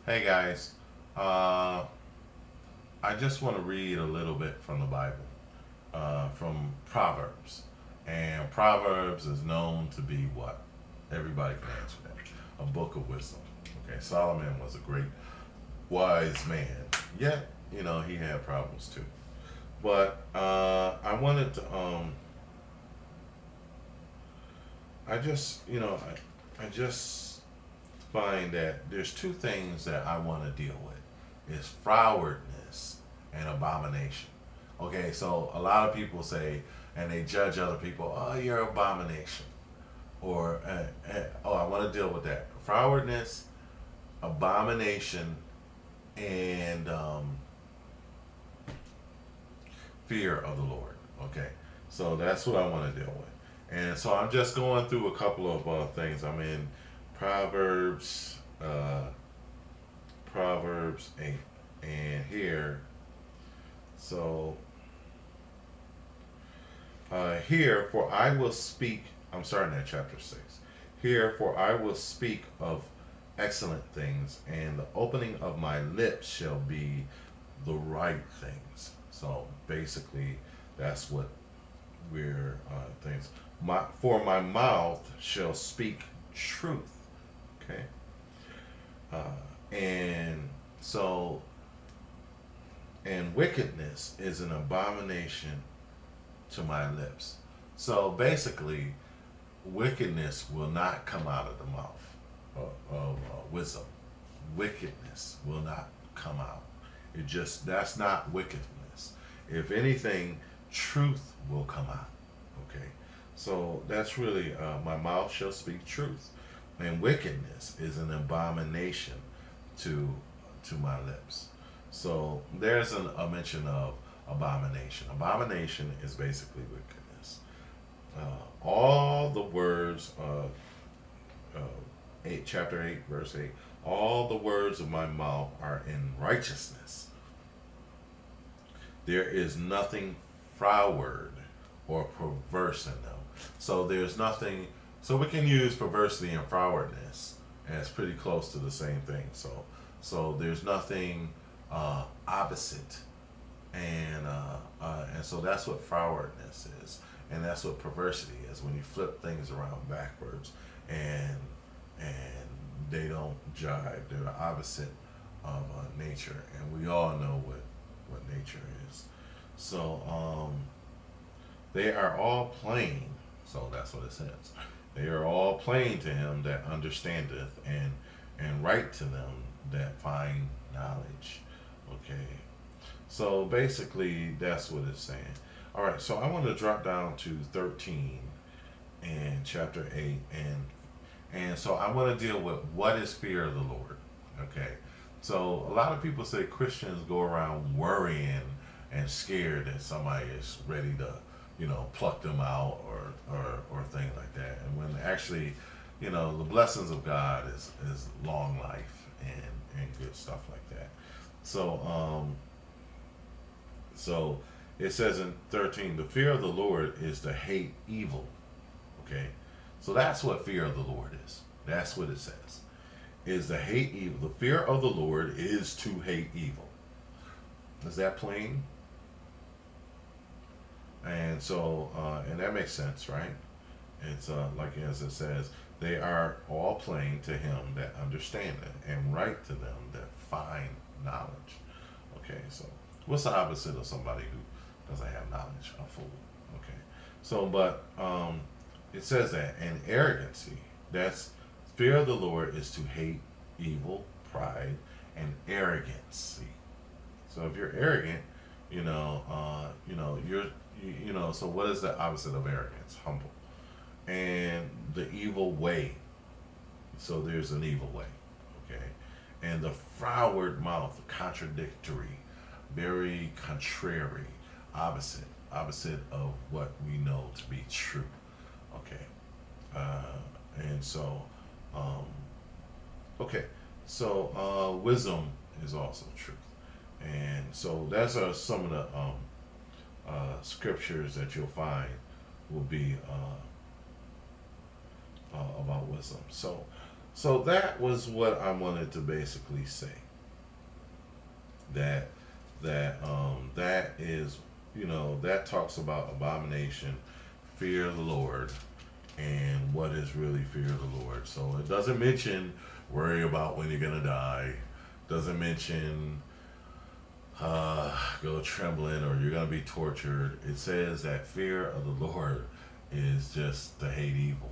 Hey guys, uh, I just want to read a little bit from the Bible, from Proverbs. And Proverbs is known to be what? Everybody can answer that. A book of wisdom. Okay, Solomon was a great, wise man. Yet, he had problems too. But I wanted to, I just find that there's two things that I want to deal with. Is frowardness and abomination. Okay, so a lot of people say, and they judge other people, oh, you're abomination. Or, oh, I want to deal with that. Frowardness, abomination, and fear of the Lord. Okay, so that's what I want to deal with. And so I'm just going through a couple of things. I'm in Proverbs, Proverbs 8, and here, so here, for I will speak. I'm starting at chapter 6. Here, for I will speak of excellent things, and the opening of my lips shall be the right things. So basically, that's what we're things. For my mouth shall speak truth. Okay, and so and wickedness is an abomination to my lips. So basically, wickedness will not come out of the mouth of wisdom. Wickedness will not come out. It just that's not wickedness. If anything, truth will come out. Okay, so that's really my mouth shall speak truth, and wickedness is an abomination to my lips. So there's a mention of abomination. Abomination is basically wickedness. All the words, uh, chapter 8, verse 8, all the words of my mouth are in righteousness. There is nothing froward or perverse in them. So there's nothing, so we can use perversity and frowardness, and it's pretty close to the same thing. So there's nothing opposite, and so that's what frowardness is, and that's what perversity is when you flip things around backwards, and and they don't jive. They're the opposite of nature, and we all know what nature is. So they are all plain. So that's what it says. They are all plain to him that understandeth, and right to them that find knowledge. Okay. So basically, that's what it's saying. All right. So I want to drop down to 13 and chapter 8, and so I want to deal with what is fear of the Lord. Okay. So a lot of people say Christians go around worrying and scared that somebody is ready to, pluck them out or things like that. And when actually, the blessings of God is long life and good stuff like that. So so it says in 13, the fear of the Lord is to hate evil. Okay, so that's what fear of the Lord is. That's what it says. Is to hate evil. The fear of the Lord is to hate evil. Is that plain? And so, and that makes sense, right? It's like as it says, they are all plain to him that understand it, and right to them that find knowledge. Okay, so what's the opposite of somebody who doesn't have knowledge? A fool. Okay, so but it says that, and arrogancy. That's fear of the Lord is to hate evil, pride, and arrogancy. So if you're arrogant, you're So what is the opposite of arrogance? Humble. And the evil way. So there's an evil way. Okay. And the froward mouth, contradictory, very contrary, opposite of what we know to be true. Okay. And so, um, okay. So wisdom is also truth. And so that's some of the scriptures that you'll find will be about wisdom. So that was what I wanted to basically say. That that is, that talks about abomination, fear of the Lord, and what is really fear of the Lord. So it doesn't mention worry about when you're gonna die. Doesn't mention go trembling or you're gonna be tortured. It says that fear of the Lord is just to hate evil,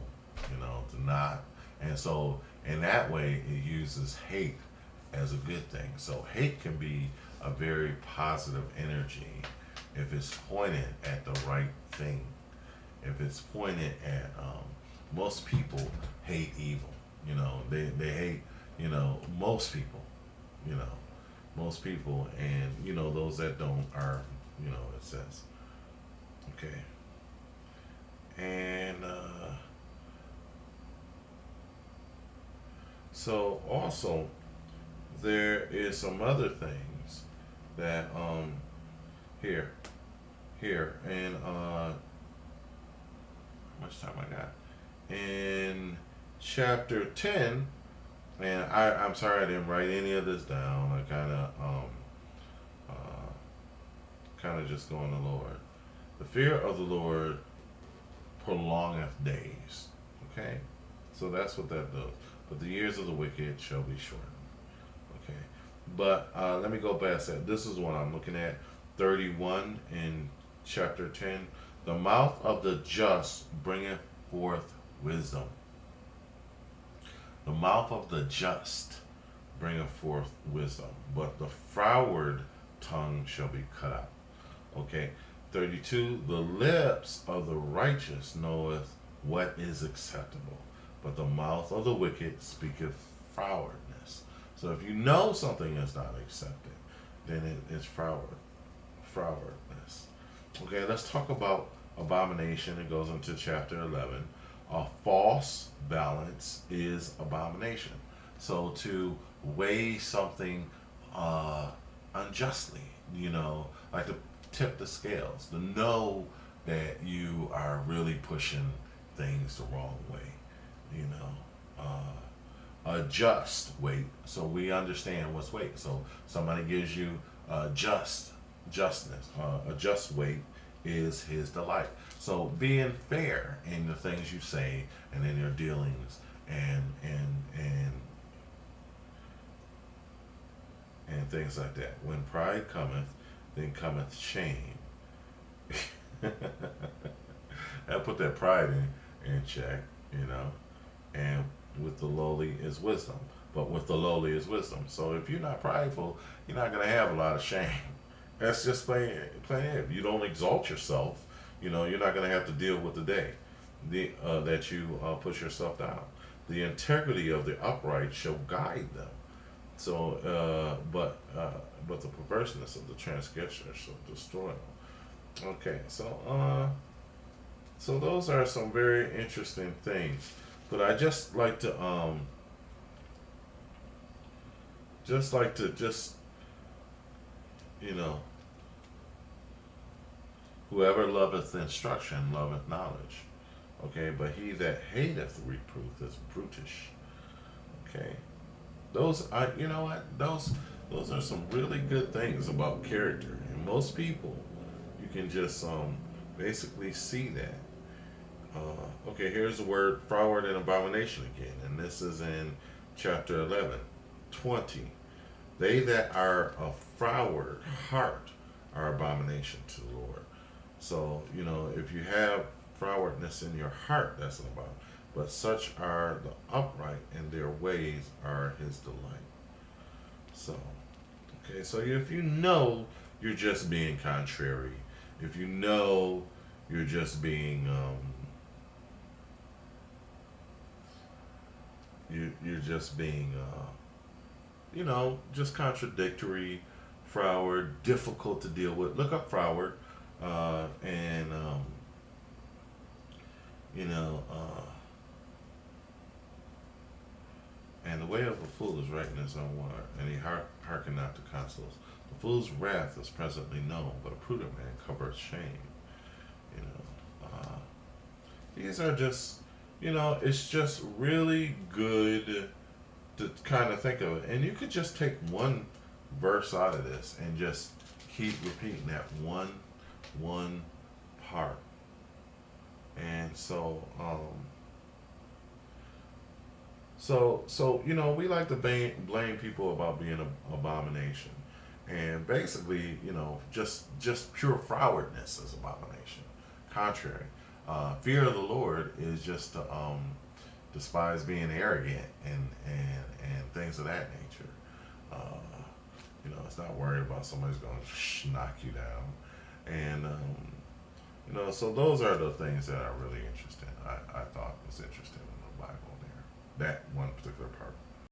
to not. And so in that way, it uses hate as a good thing. So hate can be a very positive energy if it's pointed at the right thing. If it's pointed at, most people hate evil. They hate, most people, you know, most people, and those that don't are, it says, okay, and so also there is some other things that here and how much time I got in chapter 10. And I'm sorry I didn't write any of this down. I kind of just going to Lord. The fear of the Lord prolongeth days. Okay, so that's what that does. But the years of the wicked shall be shortened. Okay, but let me go past that. This is what I'm looking at. 31 in chapter 10. The mouth of the just bringeth forth wisdom. The mouth of the just bringeth forth wisdom, but the froward tongue shall be cut out. Okay. 32. The lips of the righteous knoweth what is acceptable, but the mouth of the wicked speaketh frowardness. So if you know something is not accepted, then it is frowardness. Okay, let's talk about abomination. It goes into chapter 11. A false balance is abomination. So to weigh something unjustly, like to tip the scales, to know that you are really pushing things the wrong way, a just weight. So we understand what's weight. So somebody gives you justness. A just weight is his delight. So being fair in the things you say and in your dealings and things like that. When pride cometh, then cometh shame. I put that pride in check, and with the lowly is wisdom. But with the lowly is wisdom. So if you're not prideful, you're not going to have a lot of shame. That's just plain it. If you don't exalt yourself, you're not going to have to deal with the day that you push yourself down. The integrity of the upright shall guide them. So, but the perverseness of the transgressor shall destroy them. Okay, so those are some very interesting things. But I just like to you know, whoever loveth instruction loveth knowledge. Okay, but he that hateth reproof is brutish. Okay, those are, those are some really good things about character, and most people, you can just basically see that. Okay, here's the word froward and abomination again, and this is in chapter 11, 20. They that are a froward heart are abomination to the Lord. So, if you have frowardness in your heart, that's an abomination. But such are the upright, and their ways are his delight. So, okay, so if you know you're just being contrary, if you know you're just being, you're just being, just contradictory, froward, difficult to deal with. Look up froward, and and the way of a fool is right in his own water, and he hearken not to counsels. The fool's wrath is presently known, but a prudent man covereth shame. These are just, it's just really good to kind of think of it. And you could just take one verse out of this and just keep repeating that one part. And we like to blame people about being an abomination, and basically, just pure frowardness is abomination. Contrary, fear of the Lord is just to despise being arrogant and things of that nature. Uh, it's not worried about somebody's going to knock you down, and so those are the things that are really interesting. I thought was interesting in the Bible there. That one particular part.